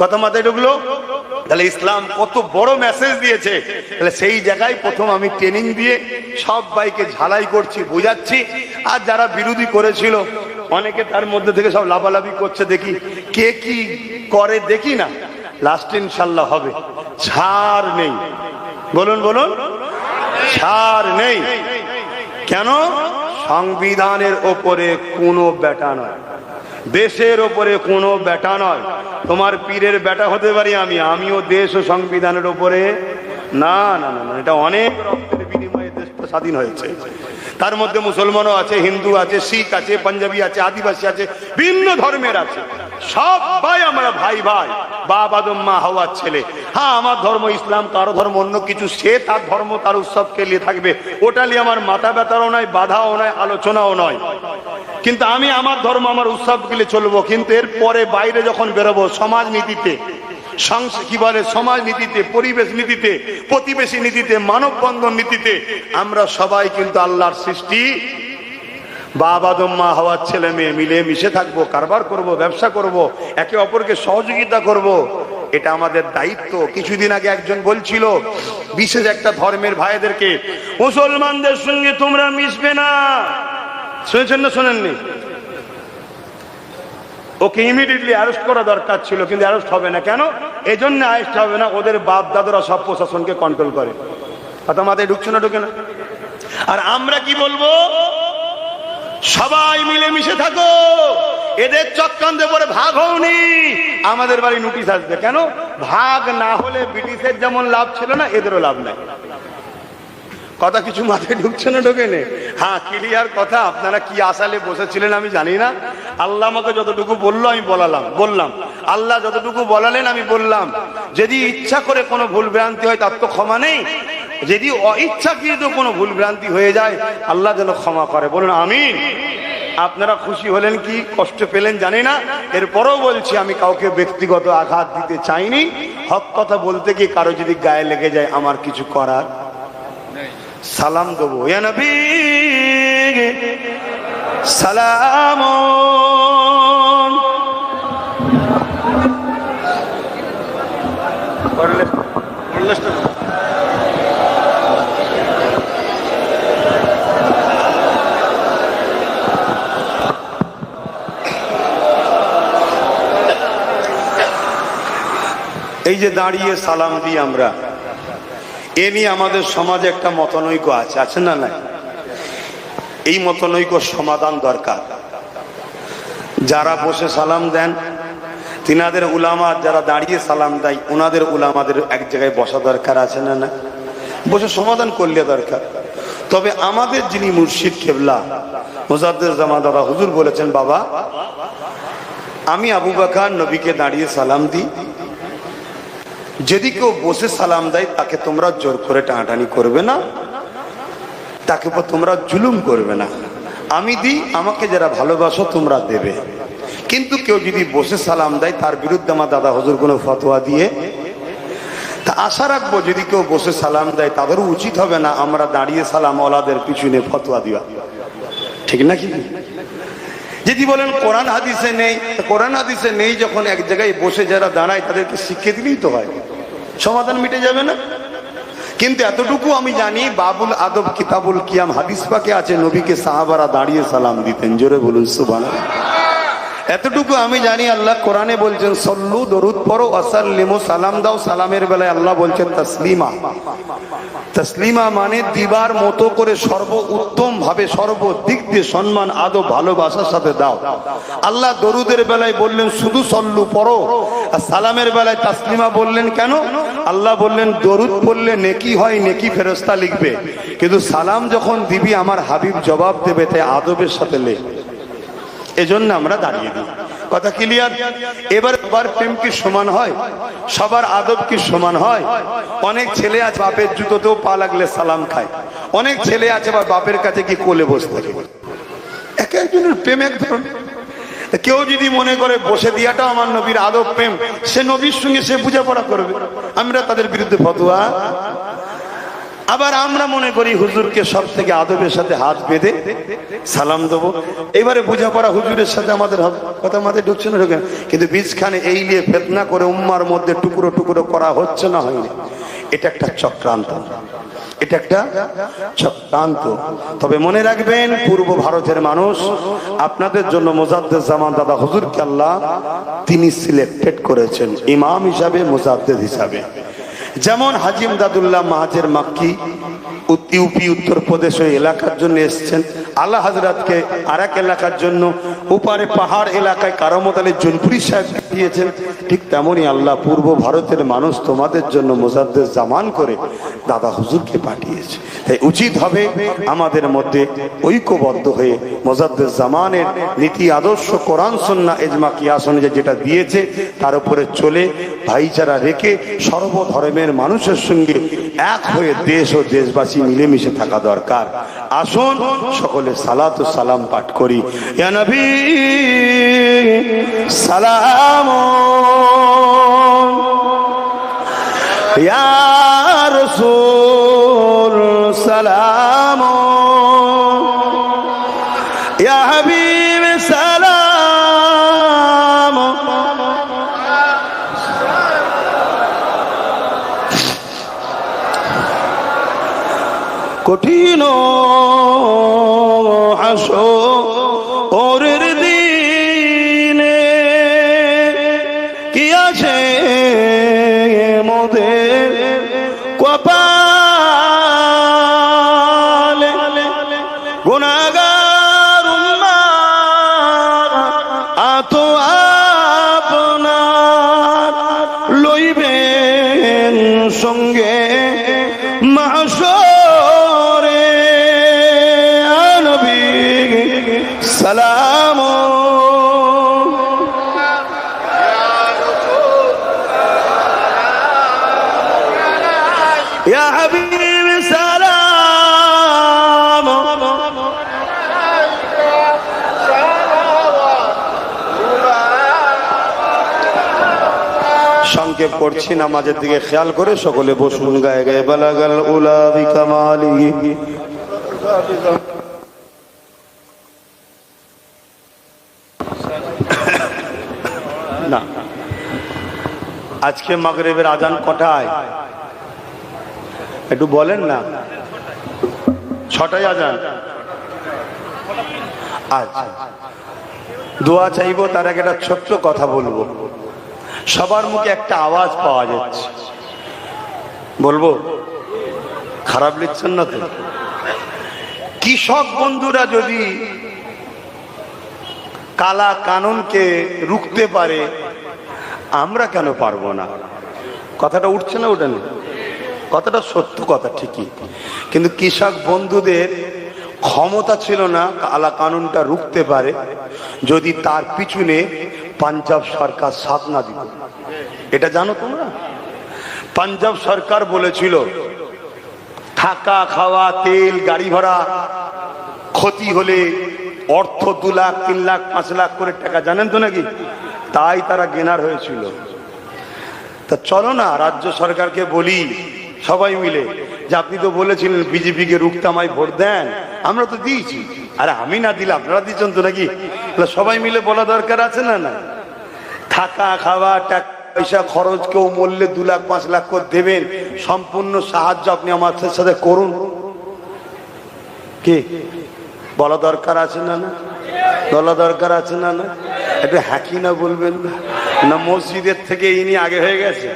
কথা মাথায় ঢুকলো? তাহলে ইসলাম কত বড় মেসেজ দিয়েছে। তাহলে সেই জায়গায় প্রথম আমি ট্রেনিং দিয়ে সব ভাইকে ঝালাই করছি, বোঝাচ্ছি। আর যারা বিরোধী করেছিল অনেকে তার মধ্যে থেকে সব লাফালাফি করছে, দেখি কে কি করে, দেখি না। লাস্ট ইনশাল্লাহ হবে, ছাড় নেই। বলুন বলুন, ছাড় নেই। কেন? সংবিধানের ওপরে কোনো বেটা নয়, দেশের ওপরে কোনো বেটা নয়। তোমার পীরের বেটা হতে পারি আমি, আমিও দেশ ও সংবিধানের ওপরে না। না না না, এটা অনেক রক্তের বিনিময়ে দেশটা স্বাধীন হয়েছে। তার মধ্যে মুসলমানও আছে, হিন্দু আছে, শিখ আছে, পাঞ্জাবি আছে, আদিবাসী আছে, ভিন্ন ধর্মের আছে। সবাই আমরা ভাই ভাই, বাপ আদম মা হাওয়ার ছেলে। হ্যাঁ, আমার ধর্ম ইসলাম, কারো ধর্ম অন্য কিছু, সে তার ধর্ম তার উৎসবকে নিয়ে থাকবে, ওটা নিয়ে আমার মাথা ব্যথাও নয়, বাধাও নয়, আলোচনাও নয়। কিন্তু আমি আমার ধর্ম, আমার উৎসব গেলে চলবো। কিন্তু এরপরে বাইরে যখন বেরোবো, সমাজ নীতিতে, কি বলে, সমাজ নীতিতে, পরিবেশ নীতিতে, প্রতিবেশী নীতিতে, মানববন্ধন নীতিতে আমরা সবাই কিন্তু আল্লাহর সৃষ্টি, বাপ আদম মা হাওয়ার ছেলে মেয়ে, মিলে মিশে থাকবো, কারবার করব, ব্যবসা করব, একে অপরকে সহযোগিতা করব। এটা আমাদের দায়িত্ব। কিছুদিন আগে একজন বলছিল বিশেষ একটা ধর্মের ভাইদেরকে, মুসলমানদের সঙ্গে তোমরা মিশবে না। শুনেছেন না শোনেননি? ওকে ইমিডিয়েটলি অ্যারেস্ট করা দরকার ছিল, কিন্তু অ্যারেস্ট হবে না। কেন? এই জন্য অ্যারেস্ট হবে না, ওদের বাপ দাদুরা সব প্রশাসনকে কন্ট্রোল করে। কথা মাথায় ঢুকছে না, ঢুকে না? আর আমরা কি বলবো? সবাই মিলে মিশে থাকো, এদের চক্রান্তে পরে ভাগ হওনি, আমাদের বাড়ি নোটিশ আসবে। কেন? ভাগ না হলে ব্রিটিশের যেমন লাভ ছিল না, এদেরও লাভ নাই। কথা কিছু মাথায় ঢুকছে না, ঢোকে না? হ্যাঁ, ক্লিয়ার কথা। আপনারা কি আশালে বসেছিলেন আমি জানি না। আল্লাহ আমাকে যতটুকু বললো আমি বললাম। আল্লাহ যতটুকু বলালেন আমি বললাম। যদি ইচ্ছা করে কোনো ভুল ভ্রান্তি হয় তার তো ক্ষমা নেই, যদি অইচ্ছাকৃত কোনো ভুল ভ্রান্তি হয়ে যায় আল্লাহ যেন ক্ষমা করে। বলুন আমিন। আপনারা খুশি হলেন কি কষ্ট পেলেন জানি না। এরপরও বলছি, আমি কাউকে ব্যক্তিগত আঘাত দিতে চাইনি। হক কথা বলতে গিয়ে কারো যদি গায়ে লেগে যায় আমার কিছু করার। সালাম দেবো, ইয়া নবী সালাম। এই যে দাঁড়িয়ে সালাম দিই আমরা, এ নিয়ে আমাদের সমাজে একটা মতনৈক্য আছে না? নাই? এই মতনৈক্য সমাধান দরকার। যারা বসে সালাম দেন তিনাদের উলামা যারা দাঁড়িয়ে সালাম দেয়, ওনাদের উলামাদের এক জায়গায় বসা দরকার আছে না? না, বসে সমাধান করলে দরকার। তবে আমাদের যিনি মুর্শিদ কেবলা মুজাদ্দেদ জামান দাদা হুজুর বলেছেন, বাবা আমি আবু বকর নবীকে দাঁড়িয়ে সালাম দিই, যদি কেউ বসে সালাম দেয় তাকে তোমরা জোর করে টানাটানি করবে না, তাকে তোমরা জুলুম করবে না। আমি দিই, আমাকে যারা ভালোবাসো তোমরা দেবে, কিন্তু কেউ যদি বসে সালাম দেয় তার বিরুদ্ধে আমার দাদা হুজুর কোনো ফতোয়া দিয়ে তা আশা রাখবো যদি কেউ বসে সালাম দেয় তাদেরও উচিত হবে না আমরা দাঁড়িয়ে সালাম ওলাদের পিছনে ফতোয়া দিবা, ঠিক নাকি? যদি বলেন কোরআন হাদিসে নেই, কোরআন হাদিসে নেই যখন এক জায়গায় বসে যারা দাঁড়ায় তাদেরকে শিখিয়ে দিলেই তো হয়, সমাধান মিটে যাবে না? কিন্তু এতটুকু আমি জানি, বাবুল আদব কিতাবুল কিয়াম হাদিস পাকে আছে নবীকে সাহাবারা দাঁড়িয়ে সালাম দিতেন। জোরে বলুন সুবহানাল্লাহ। এতটুকু আমি জানি, আল্লাহ কোরআনে বলছেন সল্লু, দরুদ পড়ো, ওয়াসাল্লিমু, সালাম দাও। সালামের বেলায় আল্লাহ বলছেন তাসলিমা। তাসলিমা মানে দিবার মতো করে সর্ব উত্তম ভাবে সর্বদিক দিয়ে সম্মান আদব ভালোবাসার সাথে দাও। আল্লাহ দরুদের বেলায় বললেন শুধু সল্লু পড়ো, আর সালামের বেলায় তাসলিমা বললেন কেন? আল্লাহ বললেন দরুদ পড়লে নেকি হয়, নেকি ফেরেশতা লিখবে, কিন্তু সালাম যখন দিবি আমার হাবিব জবাব দেবে, তাই আদবের সাথে লেখ। এজন্য আমরা দাঁড়িয়ে দিই। কথা ক্লিয়ার? এবার সবার প্রেম কি সমান হয়? সবার আদব কি সমান হয়? অনেক ছেলে আছে বাপের জুতোতেও পা লাগলে সালাম খায়, অনেক ছেলে আছে আবার বাপের কাছে কি কোলে বসে থাকে। এক একজনের প্রেম এক ধরনের। কেউ যদি মনে করে বসে দিয়াটা আমার নবীর আদব প্রেম, সে নবীর সঙ্গে সে বোঝাপড়া করবে, আমরা তাদের বিরুদ্ধে ফতোয়া। আবার আমরা মনে করি হুজুরকে সব থেকে আদবের সাথে হাত বেঁধে সালাম দেবো, এবারে বোঝাপড়া হুজুরের সাথে আমাদের হবে। কথা আমাদের ঢুকছে না? ঢুকে, কিন্তু বীজখানে এই নিয়ে ফেতনা করে উম্মার মধ্যে টুকরো টুকরো করা হচ্ছে না, হয়নি? এটা একটা চক্রান্ত, এটা একটা চক্রান্ত। তবে মনে রাখবেন, পূর্ব ভারতের মানুষ আপনাদের জন্য মুজাদ্দেদ জামান দাদা হুজুরকে আল্লাহ তিনি সিলেক্টেড করেছেন ইমাম হিসাবে, মুজাদ্দেদ হিসাবে। যেমন হাজী ইমদাদুল্লাহ মাহাজের মাক্কি ইউপি উত্তরপ্রদেশ ওই এলাকার জন্য এসছেন, আলা হযরতকে আর এক এলাকার জন্য উপারে পাহাড় এলাকায় কারামত আলী জুনপুরি সাহেব দিয়েছেন, ঠিক তেমনই আল্লাহ পূর্ব ভারতের মানুষ তোমাদের জন্য মুজাদ্দেদ জামান করে দাদা হুজুরকে পাঠিয়েছে। তাই উচিত হবে আমাদের মধ্যে ঐক্যবদ্ধ হয়ে মুজাদ্দেদ জামানের নীতি আদর্শ কোরআন সুন্নাহ ইজমা কিয়াস অনুযায়ী যেটা দিয়েছে তার উপরে চলে ভাইচারা রেখে সর্বধর্মের মানুষের সঙ্গে এক হয়ে দেশ ও দেশবাসী মিলেমিশে থাকা দরকার। আসুন সকলে সালাত ও সালাম পাঠ করি। ইয়া নবী সালাম, ইয়া রাসূল সালাম, ইয়া হাবিব সালাম। কঠিন হাসরের দিনে কি আছে মোদের কপালে, গুনাহগার উম্মাহ আত আপনার লইবেন সঙ্গে মাহশরে। নবী সালাম, ইয়া হাবিব সালাম। সংক্ষেপ করছি, নামাজের দিকে খেয়াল করে সকলে বসুন। গায়ে গায়ে বালাগাল উলা বিকামালিহি। না, আজকে মাগরিবের আজান কটায় একটু বলেন না? 6টায় আজান। আচ্ছা, দোয়া চাইবো, তার আগে একটা ছোট্ট কথা বলবো। সবার মুখে একটা আওয়াজ পাওয়া যাচ্ছে, বলবো? খারাপ লিখছেন না তো? কৃষক বন্ধুরা যদি কালা কানুনকে রুখতে পারে, আমরা কেন পারবো না? কথাটা উঠছে না ওঠে না? কথাটা সত্য কথা ঠিকই, কিন্তু কৃষক বন্ধুদের ক্ষমতা ছিল না কালা কানুনটা রুখতে পারে যদি তার পিছনে পাঞ্জাব সরকার সাথ না দিত। এটা জানো তোমরা? পাঞ্জাব সরকার বলেছিল থাকা খাওয়া তেল গাড়ি ভাড়া ক্ষতি হলে অর্থ 2 লাখ 3 লাখ 5 লাখ করে টাকা, জানেন তো নাকি? তাই তারা গেনার হয়েছিল। তা চলো না রাজ্য সরকারকে বলি সবাই মিলে যে আপনি তো বলেছিলেন বিজেপি কে রুখতে আমায় ভোট দেন, আমরা তো দিয়েছি, আরে আমি না দিলে আপনারা দিচ্ছেন তো নাকি? সবাই মিলে বলা দরকার আছে না? না, থাকা খাওয়া টাকা পয়সা খরচ কেউ মরলে 2 লাখ 5 লাখ করে দেবেন, সম্পূর্ণ সাহায্য আপনি আমার সাথে করুন। কি বলা দরকার আছে না? না বলা দরকার আছে না? না একটু হ্যাকি না বলবেন না? মসজিদের থেকে ইনি আগে হয়ে গেছে।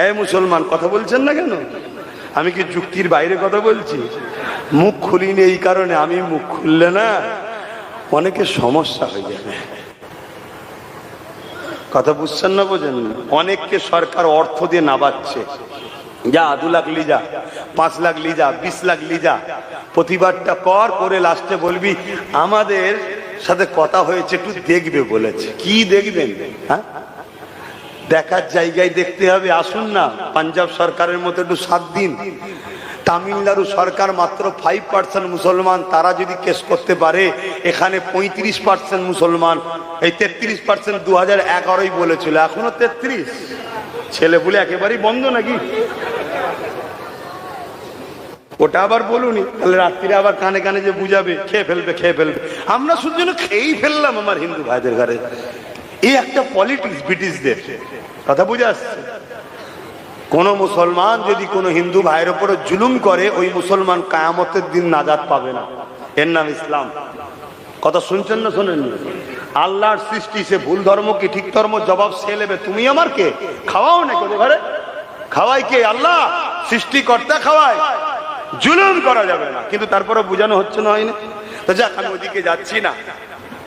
এই মুসলমান কথা বলছেন না কেন? আমি কি যুক্তির বাইরে কথা বলছি? মুখ খুলিনি এই কারণে, আমি মুখ খুললে না অনেকের সমস্যা হয়ে যাবে। কথা বুঝছেন না? বোঝেন না? অনেককে সরকার অর্থ দিয়ে নাবাচ্ছে, যা 2 লাখ লিজা, 5 লাখ লিজা, 20 লাখ লিজা, প্রতিবাদটা কর, করে লাস্টে বলবি আমাদের সাথে কথা হয়েছে একটু দেখবে বলেছে। কি দেখবেন? হ্যাঁ, দেখার জায়গায় দেখতে হবে। আসুন না পাঞ্জাব সরকারের মতো একটু 7 দিন। তামিলনাড়ু সরকার মাত্র 5% মুসলমান, তারা যদি কেস করতে পারে, এখানে 35% মুসলমান, এই 33% 2011 বলেছিল, এখনো 33। ছেলে বলে একেবারেই বন্ধ নাকি? ওটা আবার বলুনি, তাহলে রাত্রিরে আবার কানে কানে যে বুঝাবে খেয়ে ফেলবে খেয়ে ফেলবে। আমরা শুধু খেয়েই ফেললাম আমার হিন্দু ভাইদের ঘরে। এই একটা পলিটিক্স ব্রিটিশদের, কথা বুঝে আসছে? কোন মুসলমান যদি কোন হিন্দু ভাইয়ের উপরে জুলুম করে, ওই মুসলমান কিয়ামতের দিন নাজাত পাবে না। এর নাম ইসলাম। কথা শুনছেন না শোনেন? আল্লাহর সৃষ্টি, সে ভুল ধর্ম কি ঠিক ধর্ম জবাব সে নেবে। তুমি আমার কে? খাওয়াও না কোনো ঘরে? খাওয়াই কে? আল্লাহ সৃষ্টিকর্তা খাওয়ায়। জুলুম করা যাবে না, কিন্তু তারপরে বোঝানো হচ্ছে না, হয়নি তো? যাক, আমি ওদিকে যাচ্ছি না।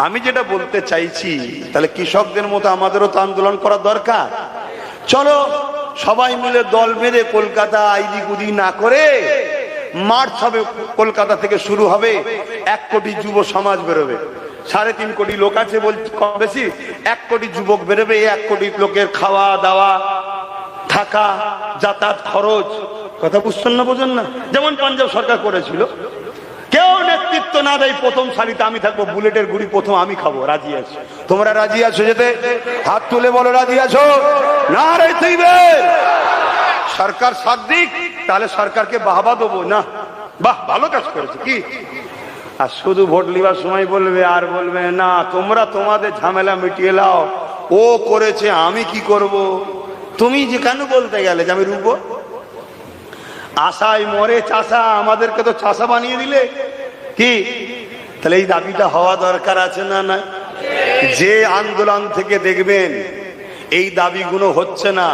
আমি যেটা বলতে চাইছি, তাহলে কৃষকদের মতো আমাদেরও তো আন্দোলন করা দরকার। চলো সবাই মিলে দল বেঁধে কলকাতা আইদি কুদি না করে মার্চ হবে, কলকাতা থেকে শুরু হবে। 1 কোটি যুব সমাজ বেরোবে, 3.5 কোটি লোক আছে বলছি কম বেশি, 1 কোটি যুবক বেরোবে। 1 কোটি লোকের খাওয়া দাওয়া থাকা যাতায়াত খরচ, কথা বুঝছেন না? বোঝেন না? যেমন পাঞ্জাব সরকার করেছিল, কেউ নেতৃত্ব না দেয়, প্রথম সারিতে আমি থাকবো, বুলেটের গুড়ি প্রথম আমি খাবো। রাজি আছো? তোমরা রাজি আছো যেতে? হাত তুলে বলো রাজি আছো? না রে তুইবে সরকার সাথ দিক, তাহলে সরকারকে বাহবা দেবো না, বাহ ভালো কাজ করেছে কি। আর শুধু ভোট লিবার সময় বলবে, আর বলবে না তোমরা তোমাদের ঝামেলা মিটিয়ে লাও, ও করেছে আমি কি করব। তুমি যে কেন বলতে গেলে যে আমি রুবো? আশায় মরে চাষা, আমাদেরকে তো চাষা বানিয়ে দিলে কি? তাহলে এই দাবিটা হওয়া দরকার আছে না? না, যে আন্দোলন থেকে দেখবেন এই দাবিগুলো হচ্ছে না,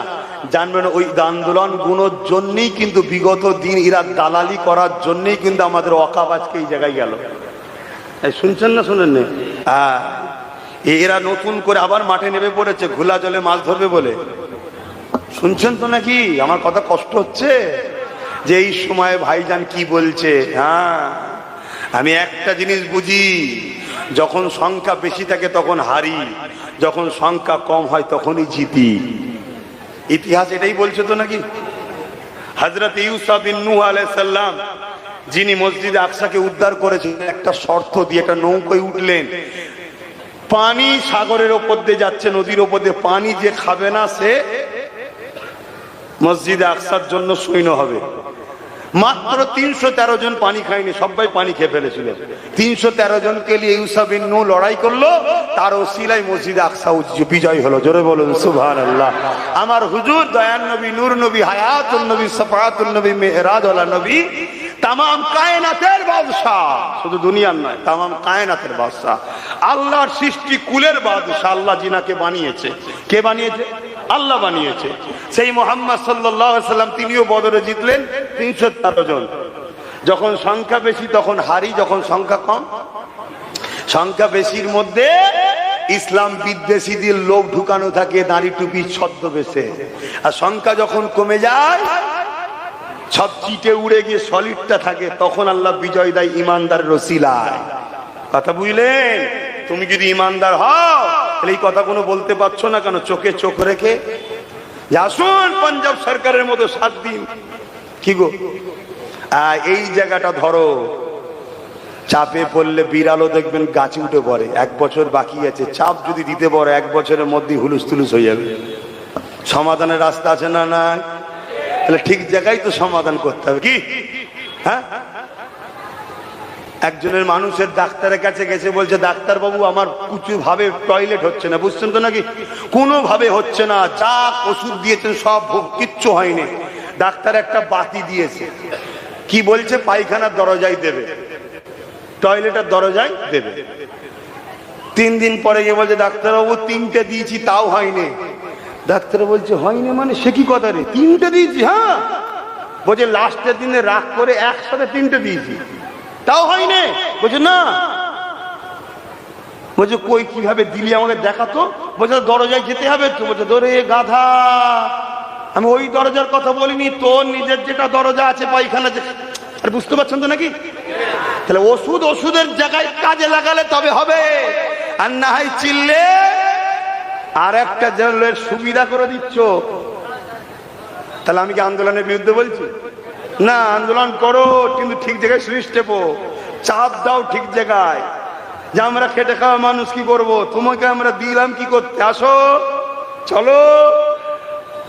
জানবেন ওই আন্দোলন গুলোর জন্যই কিন্তু বিগত দিন এরা দালালি করার জন্যই কিন্তু আমাদের ওয়াকফ আজকে এই জায়গায় গেল। শুনছেন না শুনেন না? এরা নতুন করে আবার মাঠে নেমে পড়েছে ঘোলা জলে মাছ ধরবে বলে। শুনছেন তো নাকি? আমার কথা কষ্ট হচ্ছে যে এই সময় ভাইজান কি বলছে। হ্যাঁ, আমি একটা জিনিস বুঝি, যখন সংখ্যা বেশি থাকে তখন হারি, যখন সংখ্যা কম হয় তখনই জিতি। ইতিহাস এটাই বলছে তো নাকি? হযরত ইউসুফ বিন নূহ আলাইহিস সালাম, যিনি মসজিদে আকসাকে উদ্ধার করেছিলেন, একটা শর্ত দিয়ে একটা নৌকায় উঠলেন, পানি সাগরের ওপর দিয়ে যাচ্ছে, নদীর ওপর দিয়ে, পানি যে খাবে না সে মসজিদে আকসার জন্য সৈন্য হবে। মাত্র 313 জন পানি খায়নি, সবাই পানি খেয়ে ফেলেছিল। 313 জনকে নিয়ে ইউসুফ বিন নূহ লড়াই করলো, তার ওসিলায় মসজিদে আকসা বিজয় হলো। জোরে বলুন সুবহানাল্লাহ। আমার হুজুর দয়ান নবী, নূর নবী, হায়াতুন নবী, সাফাতুন নবী, মেহরাজ ওয়ালা নবী, তামাম কায়নাতের বাদশা, শুধু দুনিয়ার নয়, তামাম কায়নাতের বাদশা, আল্লাহর সৃষ্টি কুলের বাদশা। আল্লাহ জিনাকে বানিয়েছে, কে বানিয়েছে? আল্লাহ বানিয়েছে। সেই মুহাম্মদ সাল্লাল্লাহু আলাইহি ওয়াসাল্লাম, তিনিও বদরে জিতলেন 313 জন। যখন সংখ্যা বেশি তখন হারি, যখন সংখ্যা কম। সংখ্যা বেশির মধ্যে ইসলাম বিদ্বেষীদের লোভ ঢুকানো থাকে দাড়ি টুপি ছদ্মবেশে। আর সংখ্যা যখন কমে যায়, সব চিটে উড়ে গিয়ে সলিডটা থাকে, তখন আল্লাহ বিজয় দেয় ইমানদারের ওসিলায়। কথা বুঝলেন? তুমি যদি ইমানদার হও তাহলে এই কথা কোনো বলতে পারছো না কেন? চোখে চোখ রেখে আসুন পাঞ্জাব সরকারের মতো 7 দিন। কি গো, এই জায়গাটা ধরো, চাপে পড়লে বিড়ালও দেখবেন গাছে উঠে পড়ে। 1 বছর বাকি আছে, চাপ যদি দিতে পারো 1 বছরের মধ্যে হুলুস তুলুস হয়ে যাবে। সমাধানের রাস্তা আছে না? না, তাহলে ঠিক জায়গায় তো সমাধান করতে হবে। কি হ্যাঁ, একজনের মানুষের ডাক্তারের কাছে গেছে, বলছে ডাক্তার বাবু আমার কিছু ভাবে টয়লেট হচ্ছে না। বুঝছেন তো নাকি? কোনো ভাবে হচ্ছে না, যা ওষুধ দিয়েছেন সব কিচ্ছু হয়নি। ডাক্তার একটা বাতি দিয়েছে, কি বলছে পায়খানার দরজায় দেবে, টয়লেটের দরজায় দেবে। 3 দিন পরে গিয়ে বলছে ডাক্তারবাবু 3টে দিয়েছি তাও হয়নি। ডাক্তার বলছে হয়নি মানে? সে কি কথা রে, 3টে দিয়েছি? হ্যাঁ। বলছে লাস্টের দিনে রাগ করে একসাথে 3টে দিয়েছি তাও হয়নি। বলছে না। বলছে কই কিভাবে দিলি আমাকে দেখাতো। বলছে দরজায় যেতে হবে তো। বলছে ধরে গাধা, আমি ওই দরজার কথা বলিনি, তোর নিজের যেটা দরজা আছে পায়খানা। আর বুঝতে পারছেন তো নাকি? তাহলে ওষুধ ওষুধের জায়গায় কাজে লাগালে তবে হবে, আর না হয় চিল্লে আর একটা জেলের সুবিধা করে দিচ্ছ। তাহলে আমি কি আন্দোলনের বিরুদ্ধে বলছি? না, আন্দোলন করো কিন্তু ঠিক জায়গায় সুইচ টেপো, চাপ দাও ঠিক জায়গায়। যে আমরা খেটে খাওয়া মানুষ কি করব, তোমাকে আমরা দিলাম কি করতে, আসো চলো।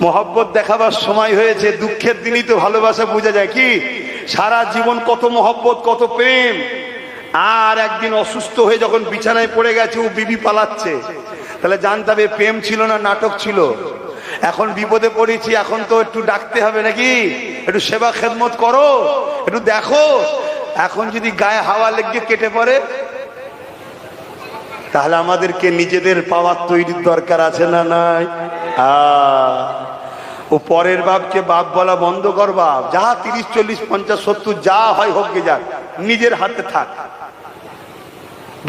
মহব্বত দেখাবার সময় হয়েছে, দুঃখের দিনই তো ভালোবাসা বোঝা যায়। কি সারা জীবন কত মহব্বত, কত প্রেম, আর একদিন অসুস্থ হয়ে যখন বিছানায় পড়ে গেছে, ও বিবি পালাচ্ছে, তাহলে জানতে হবে প্রেম ছিল না নাটক ছিল। এখন বিপদে পড়েছি, এখন তো একটু ডাকতে হবে নাকি, একটু সেবা খেদমত করো, একটু দেখো। এখন যদি গায়ে হাওয়া লেগে কেটে পড়ে, তাহলে আমাদেরকে নিজেদের পাওয়ার তৈরির দরকার আছে না নাই? ও পরের বাপকে বাপ বলা বন্ধ কর। বাপ যা 30, 40, 50, 70 যা হয় হোক গে যাক, নিজের হাতে থাক।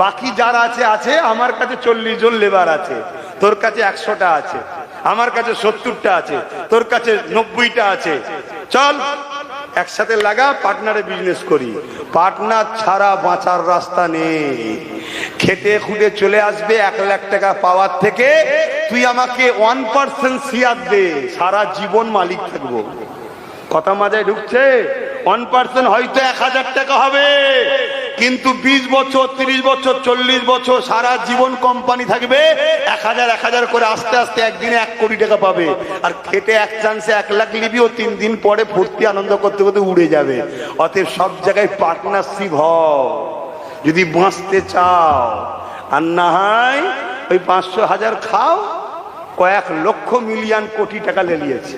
বাকি যারা আছে আছে, আমার কাছে 40 জন লেবার আছে, তোর কাছে 100টা আছে, আমার কাছে 70টা আছে, তোর কাছে 90টা আছে। চল একসাথে লাগা, পার্টনারে বিজনেস করি। পার্টনার ছাড়া বাঁচার রাস্তা নেই। খেটে খুঁটে চলে আসবে 1 লাখ টাকা পাওয়ার থেকে, তুই আমাকে 1% শেয়ার দে, সারা জীবন মালিক থাকবো। কথা মাঝে ঢুকছে? 1% হয়তো 1000 টাকা হবে, কিন্তু 20 বছর, 30 বছর, 40 বছর সারা জীবন কোম্পানি থাকবে। 1000 করে আস্তে আস্তে একদিনে 1 কোটি টাকা পাবে। আর খেটে এক চান্সে 1 লাখ নিবি, ও 3 দিন পরে ফুর্তি আনন্দ করতে করতে উড়ে যাবে। অতএব সব জায়গায় পার্টনারশিপ হও যদি বাঁচতে চাও। আর না হয় ওই 500, 1000 খাও, কয়েক লক্ষ মিলিয়ন কোটি টাকা লেলিয়েছে।